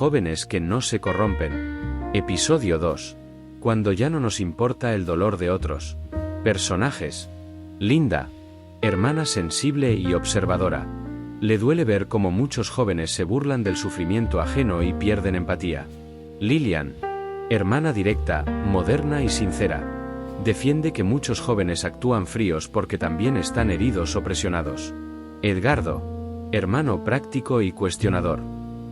jóvenes que no se corrompen. Episodio 2. Cuando ya no nos importa el dolor de otros. Personajes. Linda. Hermana sensible y observadora. Le duele ver cómo muchos jóvenes se burlan del sufrimiento ajeno y pierden empatía. Lillian. Hermana directa, moderna y sincera. Defiende que muchos jóvenes actúan fríos porque también están heridos o presionados. Edgardo. Hermano práctico y cuestionador.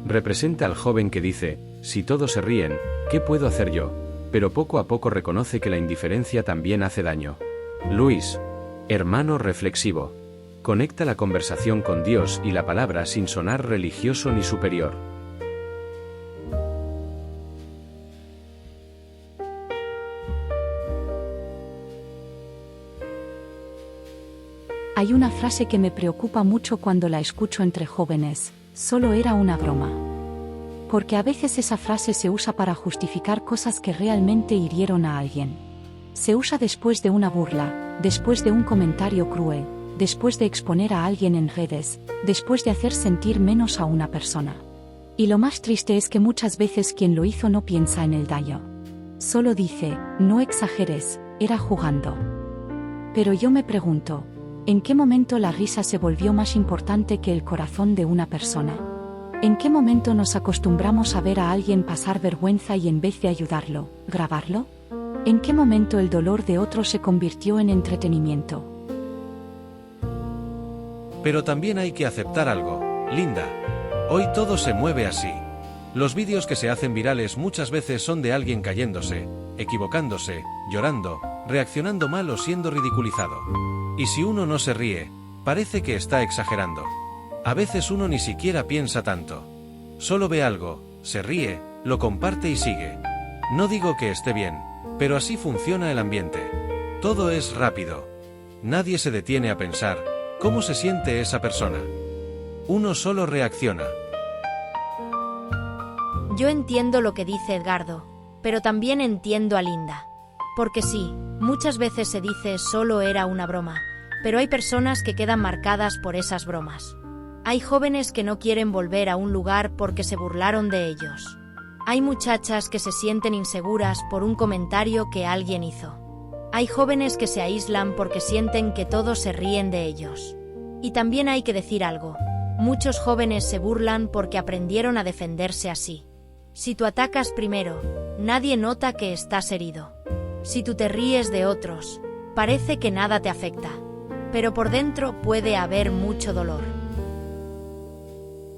Representa al joven que dice, si todos se ríen, ¿qué puedo hacer yo? Pero poco a poco reconoce que la indiferencia también hace daño. Luis. Hermano reflexivo. Conecta la conversación con Dios y la palabra sin sonar religioso ni superior. Hay una frase que me preocupa mucho cuando la escucho entre jóvenes, solo era una broma. Porque a veces esa frase se usa para justificar cosas que realmente hirieron a alguien. Se usa después de una burla, después de un comentario cruel, después de exponer a alguien en redes, después de hacer sentir menos a una persona. Y lo más triste es que muchas veces quien lo hizo no piensa en el daño. Solo dice, no exageres, era jugando. Pero yo me pregunto, ¿en qué momento la risa se volvió más importante que el corazón de una persona? ¿En qué momento nos acostumbramos a ver a alguien pasar vergüenza y en vez de ayudarlo, grabarlo? ¿En qué momento el dolor de otro se convirtió en entretenimiento? Pero también hay que aceptar algo, Linda. Hoy todo se mueve así. Los vídeos que se hacen virales muchas veces son de alguien cayéndose, equivocándose, llorando, reaccionando mal o siendo ridiculizado. Y si uno no se ríe, parece que está exagerando. A veces uno ni siquiera piensa tanto. Solo ve algo, se ríe, lo comparte y sigue. No digo que esté bien, pero así funciona el ambiente. Todo es rápido. Nadie se detiene a pensar, ¿cómo se siente esa persona? Uno solo reacciona. Yo entiendo lo que dice Edgardo, pero también entiendo a Linda. Porque sí, muchas veces se dice solo era una broma, pero hay personas que quedan marcadas por esas bromas. Hay jóvenes que no quieren volver a un lugar porque se burlaron de ellos. Hay muchachas que se sienten inseguras por un comentario que alguien hizo. Hay jóvenes que se aíslan porque sienten que todos se ríen de ellos. Y también hay que decir algo. Muchos jóvenes se burlan porque aprendieron a defenderse así. Si tú atacas primero, nadie nota que estás herido. Si tú te ríes de otros, parece que nada te afecta. Pero por dentro puede haber mucho dolor.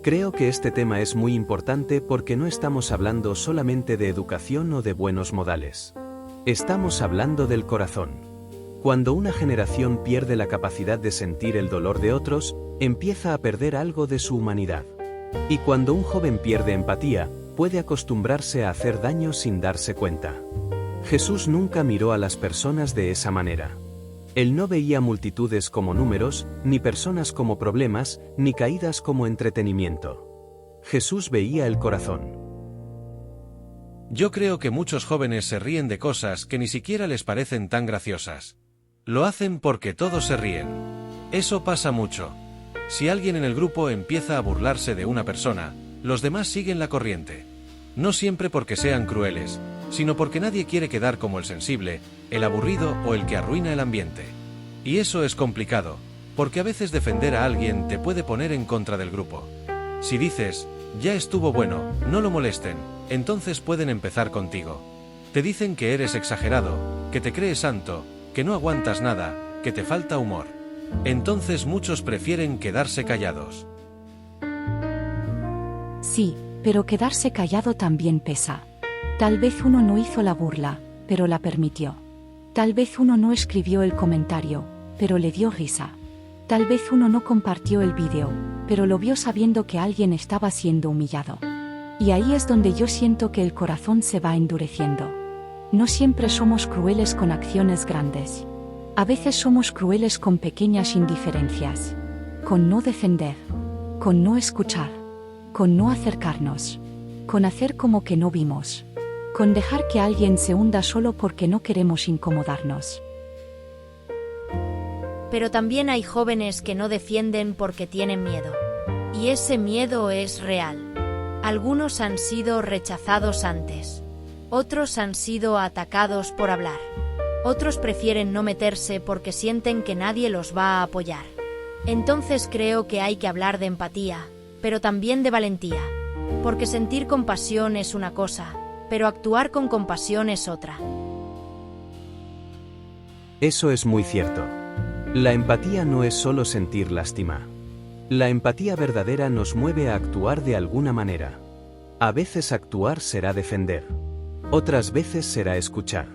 Creo que este tema es muy importante porque no estamos hablando solamente de educación o de buenos modales. Estamos hablando del corazón. Cuando una generación pierde la capacidad de sentir el dolor de otros, empieza a perder algo de su humanidad. Y cuando un joven pierde empatía, puede acostumbrarse a hacer daño sin darse cuenta. Jesús nunca miró a las personas de esa manera. Él no veía multitudes como números, ni personas como problemas, ni caídas como entretenimiento. Jesús veía el corazón. Yo creo que muchos jóvenes se ríen de cosas que ni siquiera les parecen tan graciosas. Lo hacen porque todos se ríen. Eso pasa mucho. Si alguien en el grupo empieza a burlarse de una persona, los demás siguen la corriente. No siempre porque sean crueles, sino porque nadie quiere quedar como el sensible, el aburrido o el que arruina el ambiente. Y eso es complicado, porque a veces defender a alguien te puede poner en contra del grupo. Si dices, ya estuvo bueno, no lo molesten, entonces pueden empezar contigo. Te dicen que eres exagerado, que te crees santo, que no aguantas nada, que te falta humor. Entonces muchos prefieren quedarse callados. Sí, pero quedarse callado también pesa. Tal vez uno no hizo la burla, pero la permitió. Tal vez uno no escribió el comentario, pero le dio risa. Tal vez uno no compartió el vídeo, pero lo vio sabiendo que alguien estaba siendo humillado. Y ahí es donde yo siento que el corazón se va endureciendo. No siempre somos crueles con acciones grandes. A veces somos crueles con pequeñas indiferencias. Con no defender. Con no escuchar. Con no acercarnos. Con hacer como que no vimos. Con dejar que alguien se hunda solo porque no queremos incomodarnos. Pero también hay jóvenes que no defienden porque tienen miedo. Y ese miedo es real. Algunos han sido rechazados antes. Otros han sido atacados por hablar. Otros prefieren no meterse porque sienten que nadie los va a apoyar. Entonces creo que hay que hablar de empatía, pero también de valentía. Porque sentir compasión es una cosa, pero actuar con compasión es otra. Eso es muy cierto. La empatía no es solo sentir lástima. La empatía verdadera nos mueve a actuar de alguna manera. A veces actuar será defender. Otras veces será escuchar.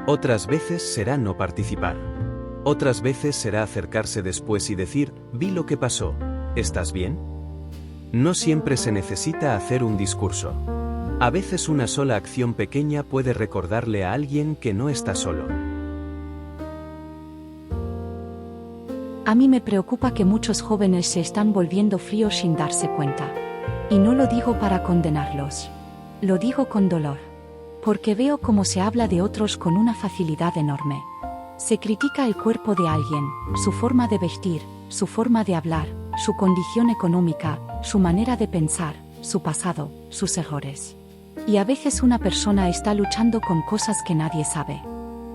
Otras veces será no participar. Otras veces será acercarse después y decir, vi lo que pasó, ¿estás bien? No siempre se necesita hacer un discurso. A veces una sola acción pequeña puede recordarle a alguien que no está solo. A mí me preocupa que muchos jóvenes se están volviendo fríos sin darse cuenta. Y no lo digo para condenarlos. Lo digo con dolor. Porque veo cómo se habla de otros con una facilidad enorme. Se critica el cuerpo de alguien, su forma de vestir, su forma de hablar, su condición económica, su manera de pensar, su pasado, sus errores. Y a veces una persona está luchando con cosas que nadie sabe.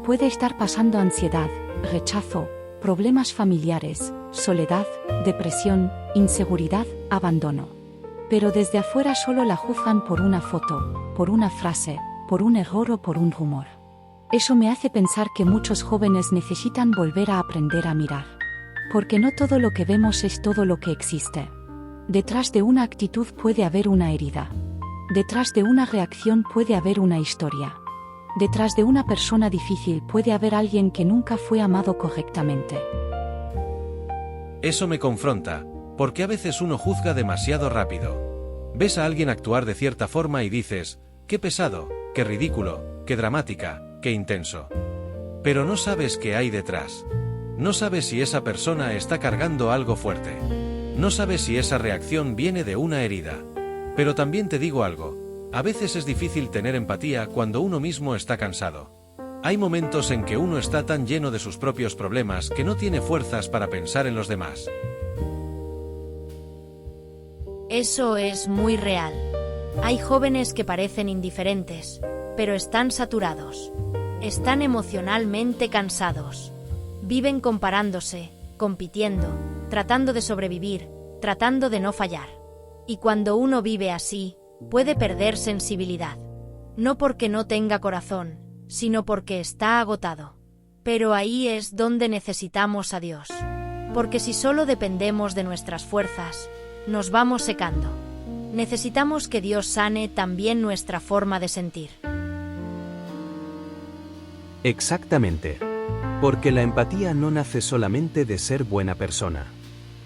Puede estar pasando ansiedad, rechazo, problemas familiares, soledad, depresión, inseguridad, abandono. Pero desde afuera solo la juzgan por una foto, por una frase, por un error o por un rumor. Eso me hace pensar que muchos jóvenes necesitan volver a aprender a mirar. Porque no todo lo que vemos es todo lo que existe. Detrás de una actitud puede haber una herida. Detrás de una reacción puede haber una historia. Detrás de una persona difícil puede haber alguien que nunca fue amado correctamente. Eso me confronta, porque a veces uno juzga demasiado rápido. Ves a alguien actuar de cierta forma y dices, qué pesado, qué ridículo, qué dramática, qué intenso. Pero no sabes qué hay detrás. No sabes si esa persona está cargando algo fuerte. No sabes si esa reacción viene de una herida. Pero también te digo algo. A veces es difícil tener empatía cuando uno mismo está cansado. Hay momentos en que uno está tan lleno de sus propios problemas que no tiene fuerzas para pensar en los demás. Eso es muy real. Hay jóvenes que parecen indiferentes, pero están saturados. Están emocionalmente cansados. Viven comparándose, compitiendo, tratando de sobrevivir, tratando de no fallar. Y cuando uno vive así, puede perder sensibilidad. No porque no tenga corazón, sino porque está agotado. Pero ahí es donde necesitamos a Dios. Porque si solo dependemos de nuestras fuerzas, nos vamos secando. Necesitamos que Dios sane también nuestra forma de sentir. Exactamente. Porque la empatía no nace solamente de ser buena persona.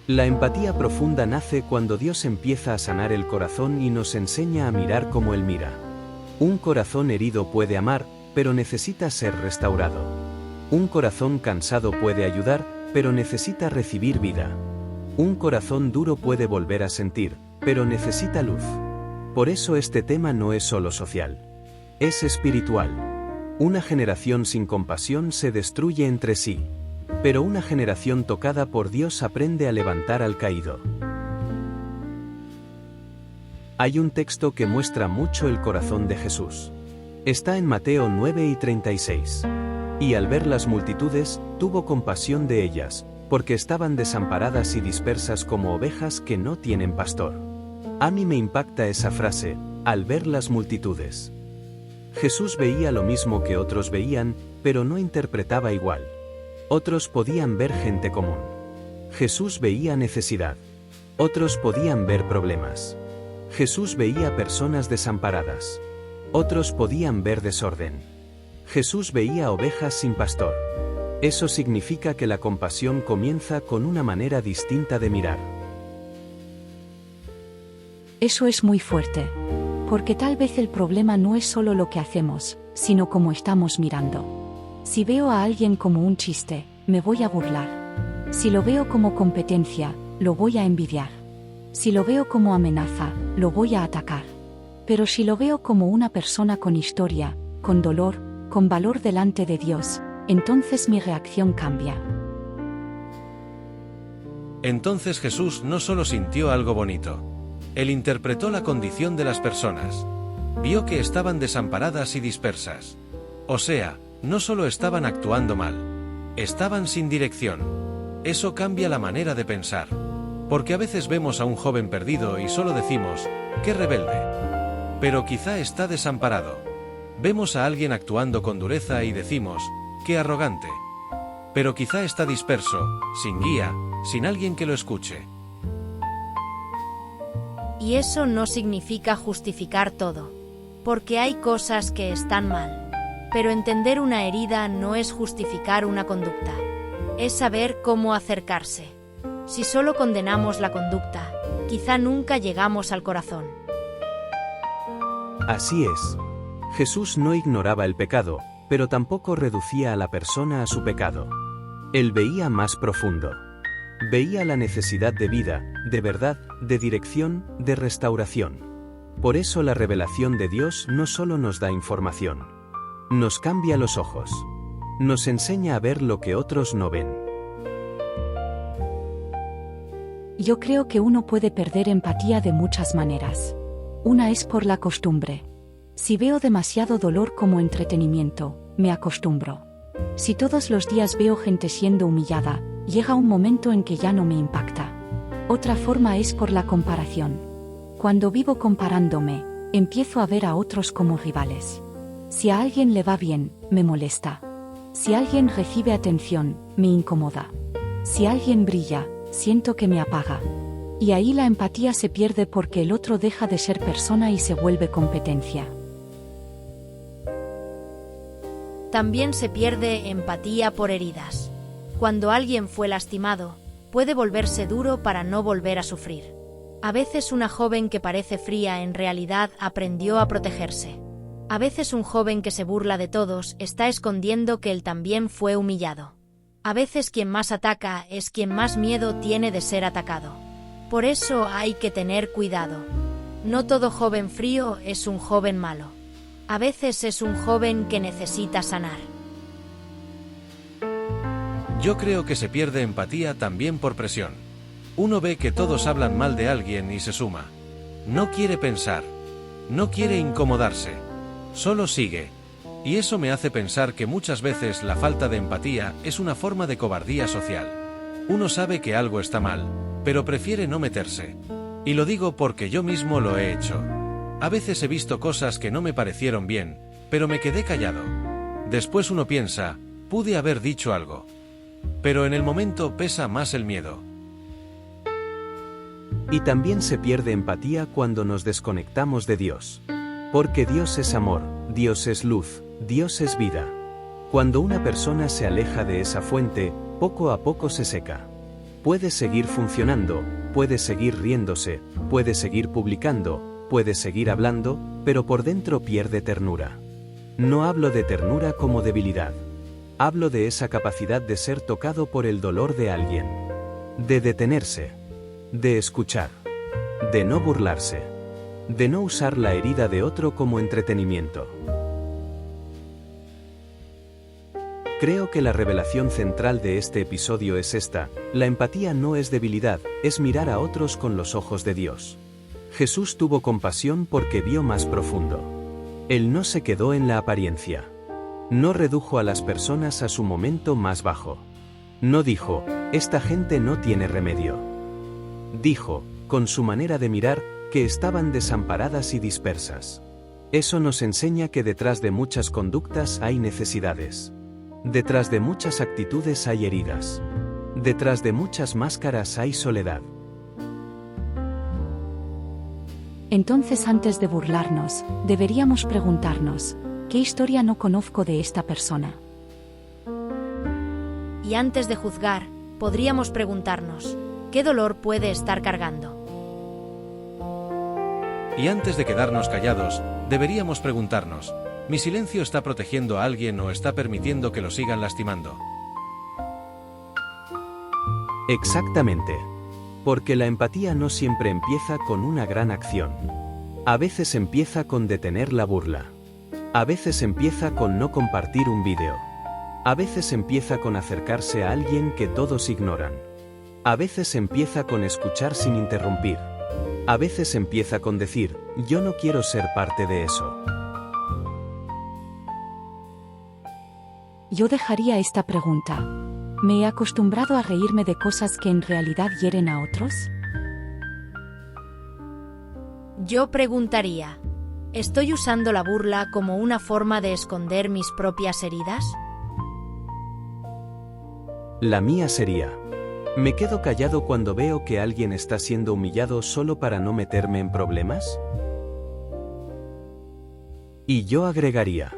La empatía profunda nace cuando Dios empieza a sanar el corazón y nos enseña a mirar como Él mira. Un corazón herido puede amar, pero necesita ser restaurado. Un corazón cansado puede ayudar, pero necesita recibir vida. Un corazón duro puede volver a sentir, pero necesita luz. Por eso este tema no es solo social. Es espiritual. Una generación sin compasión se destruye entre sí. Pero una generación tocada por Dios aprende a levantar al caído. Hay un texto que muestra mucho el corazón de Jesús. Está en Mateo 9:36. Y al ver las multitudes, tuvo compasión de ellas, porque estaban desamparadas y dispersas como ovejas que no tienen pastor. A mí me impacta esa frase, al ver las multitudes. Jesús veía lo mismo que otros veían, pero no interpretaba igual. Otros podían ver gente común. Jesús veía necesidad. Otros podían ver problemas. Jesús veía personas desamparadas. Otros podían ver desorden. Jesús veía ovejas sin pastor. Eso significa que la compasión comienza con una manera distinta de mirar. Eso es muy fuerte. Porque tal vez el problema no es solo lo que hacemos, sino cómo estamos mirando. Si veo a alguien como un chiste, me voy a burlar. Si lo veo como competencia, lo voy a envidiar. Si lo veo como amenaza, lo voy a atacar. Pero si lo veo como una persona con historia, con dolor, con valor delante de Dios, entonces mi reacción cambia. Entonces Jesús no solo sintió algo bonito. Él interpretó la condición de las personas. Vio que estaban desamparadas y dispersas. O sea, no solo estaban actuando mal, estaban sin dirección. Eso cambia la manera de pensar. Porque a veces vemos a un joven perdido y solo decimos, ¡qué rebelde! Pero quizá está desamparado. Vemos a alguien actuando con dureza y decimos, ¡qué arrogante! Pero quizá está disperso, sin guía, sin alguien que lo escuche. Y eso no significa justificar todo. Porque hay cosas que están mal. Pero entender una herida no es justificar una conducta. Es saber cómo acercarse. Si solo condenamos la conducta, quizá nunca llegamos al corazón. Así es. Jesús no ignoraba el pecado, pero tampoco reducía a la persona a su pecado. Él veía más profundo. Veía la necesidad de vida, de verdad, de dirección, de restauración. Por eso la revelación de Dios no solo nos da información. Nos cambia los ojos. Nos enseña a ver lo que otros no ven. Yo creo que uno puede perder empatía de muchas maneras. Una es por la costumbre. Si veo demasiado dolor como entretenimiento, me acostumbro. Si todos los días veo gente siendo humillada, llega un momento en que ya no me impacta. Otra forma es por la comparación. Cuando vivo comparándome, empiezo a ver a otros como rivales. Si a alguien le va bien, me molesta. Si alguien recibe atención, me incomoda. Si alguien brilla, siento que me apaga. Y ahí la empatía se pierde porque el otro deja de ser persona y se vuelve competencia. También se pierde empatía por heridas. Cuando alguien fue lastimado, puede volverse duro para no volver a sufrir. A veces una joven que parece fría en realidad aprendió a protegerse. A veces un joven que se burla de todos está escondiendo que él también fue humillado. A veces quien más ataca es quien más miedo tiene de ser atacado. Por eso hay que tener cuidado. No todo joven frío es un joven malo. A veces es un joven que necesita sanar. Yo creo que se pierde empatía también por presión. Uno ve que todos hablan mal de alguien y se suma. No quiere pensar. No quiere incomodarse. Solo sigue. Y eso me hace pensar que muchas veces la falta de empatía es una forma de cobardía social. Uno sabe que algo está mal, pero prefiere no meterse. Y lo digo porque yo mismo lo he hecho. A veces he visto cosas que no me parecieron bien, pero me quedé callado. Después uno piensa, pude haber dicho algo. Pero en el momento pesa más el miedo. Y también se pierde empatía cuando nos desconectamos de Dios. Porque Dios es amor, Dios es luz, Dios es vida. Cuando una persona se aleja de esa fuente, poco a poco se seca. Puede seguir funcionando, puede seguir riéndose, puede seguir publicando, puede seguir hablando, pero por dentro pierde ternura. No hablo de ternura como debilidad. Hablo de esa capacidad de ser tocado por el dolor de alguien. De detenerse. De escuchar. De no burlarse. De no usar la herida de otro como entretenimiento. Creo que la revelación central de este episodio es esta: la empatía no es debilidad, es mirar a otros con los ojos de Dios. Jesús tuvo compasión porque vio más profundo. Él no se quedó en la apariencia. No redujo a las personas a su momento más bajo. No dijo, esta gente no tiene remedio. Dijo, con su manera de mirar, que estaban desamparadas y dispersas. Eso nos enseña que detrás de muchas conductas hay necesidades. Detrás de muchas actitudes hay heridas. Detrás de muchas máscaras hay soledad. Entonces, antes de burlarnos, deberíamos preguntarnos, ¿qué historia no conozco de esta persona? Y antes de juzgar, podríamos preguntarnos, ¿qué dolor puede estar cargando? Y antes de quedarnos callados, deberíamos preguntarnos, ¿mi silencio está protegiendo a alguien o está permitiendo que lo sigan lastimando? Exactamente. Porque la empatía no siempre empieza con una gran acción. A veces empieza con detener la burla. A veces empieza con no compartir un vídeo. A veces empieza con acercarse a alguien que todos ignoran. A veces empieza con escuchar sin interrumpir. A veces empieza con decir, yo no quiero ser parte de eso. Yo dejaría esta pregunta. ¿Me he acostumbrado a reírme de cosas que en realidad hieren a otros? Yo preguntaría, ¿estoy usando la burla como una forma de esconder mis propias heridas? La mía sería, ¿me quedo callado cuando veo que alguien está siendo humillado solo para no meterme en problemas? Y yo agregaría,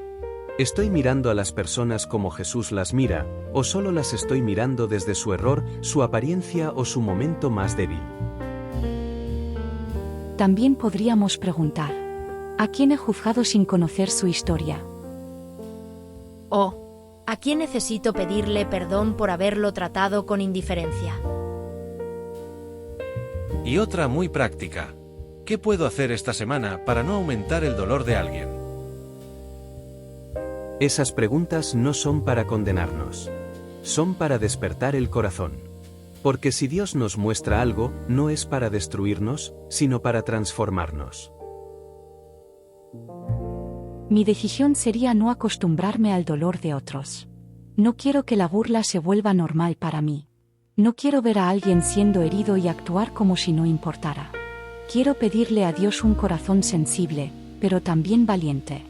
¿estoy mirando a las personas como Jesús las mira, o solo las estoy mirando desde su error, su apariencia o su momento más débil? También podríamos preguntar, ¿a quién he juzgado sin conocer su historia? ¿O a quién necesito pedirle perdón por haberlo tratado con indiferencia? Y otra muy práctica. ¿Qué puedo hacer esta semana para no aumentar el dolor de alguien? Esas preguntas no son para condenarnos. Son para despertar el corazón. Porque si Dios nos muestra algo, no es para destruirnos, sino para transformarnos. Mi decisión sería no acostumbrarme al dolor de otros. No quiero que la burla se vuelva normal para mí. No quiero ver a alguien siendo herido y actuar como si no importara. Quiero pedirle a Dios un corazón sensible, pero también valiente.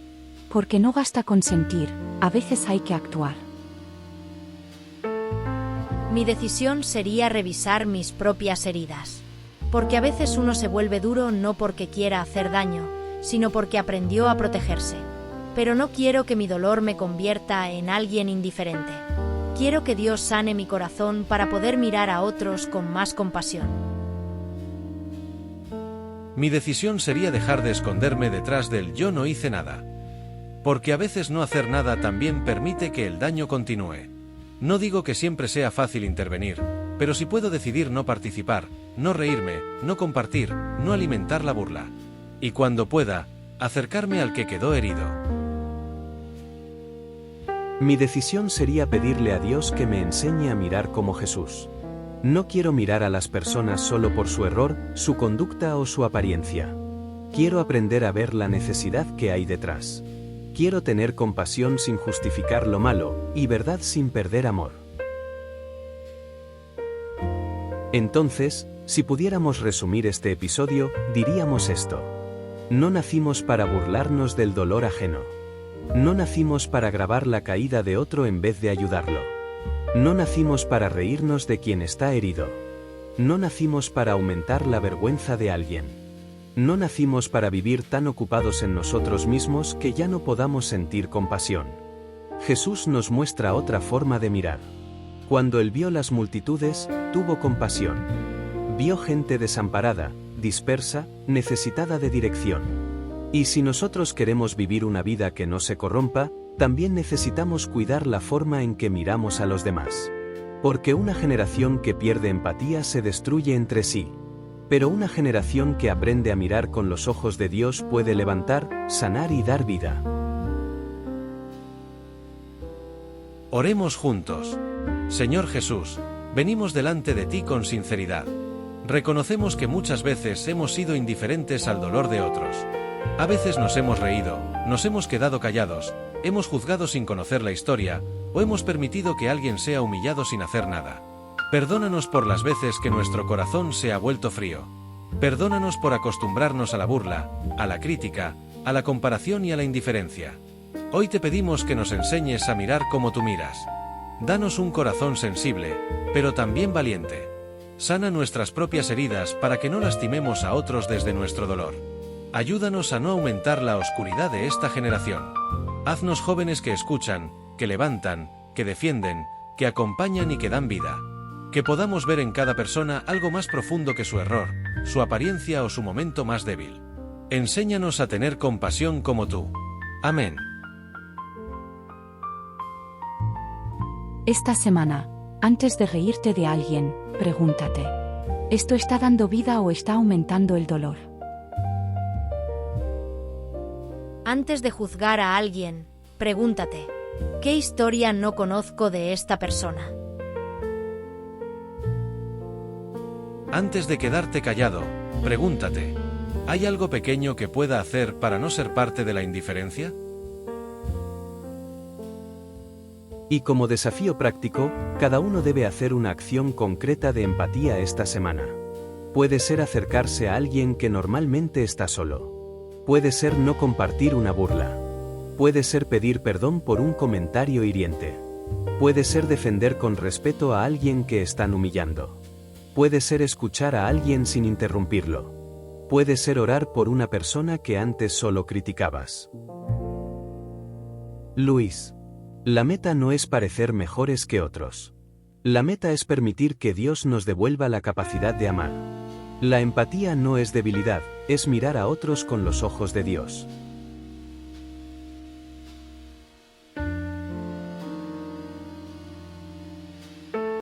Porque no basta con sentir, a veces hay que actuar. Mi decisión sería revisar mis propias heridas. Porque a veces uno se vuelve duro no porque quiera hacer daño, sino porque aprendió a protegerse. Pero no quiero que mi dolor me convierta en alguien indiferente. Quiero que Dios sane mi corazón para poder mirar a otros con más compasión. Mi decisión sería dejar de esconderme detrás del yo no hice nada. Porque a veces no hacer nada también permite que el daño continúe. No digo que siempre sea fácil intervenir, pero si puedo decidir no participar, no reírme, no compartir, no alimentar la burla. Y cuando pueda, acercarme al que quedó herido. Mi decisión sería pedirle a Dios que me enseñe a mirar como Jesús. No quiero mirar a las personas solo por su error, su conducta o su apariencia. Quiero aprender a ver la necesidad que hay detrás. Quiero tener compasión sin justificar lo malo, y verdad sin perder amor. Entonces, si pudiéramos resumir este episodio, diríamos esto. No nacimos para burlarnos del dolor ajeno. No nacimos para grabar la caída de otro en vez de ayudarlo. No nacimos para reírnos de quien está herido. No nacimos para aumentar la vergüenza de alguien. No nacimos para vivir tan ocupados en nosotros mismos que ya no podamos sentir compasión. Jesús nos muestra otra forma de mirar. Cuando Él vio las multitudes, tuvo compasión. Vio gente desamparada, dispersa, necesitada de dirección. Y si nosotros queremos vivir una vida que no se corrompa, también necesitamos cuidar la forma en que miramos a los demás. Porque una generación que pierde empatía se destruye entre sí. Pero una generación que aprende a mirar con los ojos de Dios puede levantar, sanar y dar vida. Oremos juntos. Señor Jesús, venimos delante de ti con sinceridad. Reconocemos que muchas veces hemos sido indiferentes al dolor de otros. A veces nos hemos reído, nos hemos quedado callados, hemos juzgado sin conocer la historia, o hemos permitido que alguien sea humillado sin hacer nada. Perdónanos por las veces que nuestro corazón se ha vuelto frío. Perdónanos por acostumbrarnos a la burla, a la crítica, a la comparación y a la indiferencia. Hoy te pedimos que nos enseñes a mirar como tú miras. Danos un corazón sensible, pero también valiente. Sana nuestras propias heridas para que no lastimemos a otros desde nuestro dolor. Ayúdanos a no aumentar la oscuridad de esta generación. Haznos jóvenes que escuchan, que levantan, que defienden, que acompañan y que dan vida. Que podamos ver en cada persona algo más profundo que su error, su apariencia o su momento más débil. Enséñanos a tener compasión como tú. Amén. Esta semana, antes de reírte de alguien, pregúntate, ¿esto está dando vida o está aumentando el dolor? Antes de juzgar a alguien, pregúntate, ¿qué historia no conozco de esta persona? Antes de quedarte callado, Pregúntate, ¿hay algo pequeño que pueda hacer para no ser parte de la indiferencia? Y como desafío práctico, cada uno debe hacer una acción concreta de empatía esta semana. Puede ser acercarse a alguien que normalmente está solo. Puede ser no compartir una burla. Puede ser pedir perdón por un comentario hiriente. Puede ser defender con respeto a alguien que están humillando. Puede ser escuchar a alguien sin interrumpirlo. Puede ser orar por una persona que antes solo criticabas. Luis. La meta no es parecer mejores que otros. La meta es permitir que Dios nos devuelva la capacidad de amar. La empatía no es debilidad, es mirar a otros con los ojos de Dios.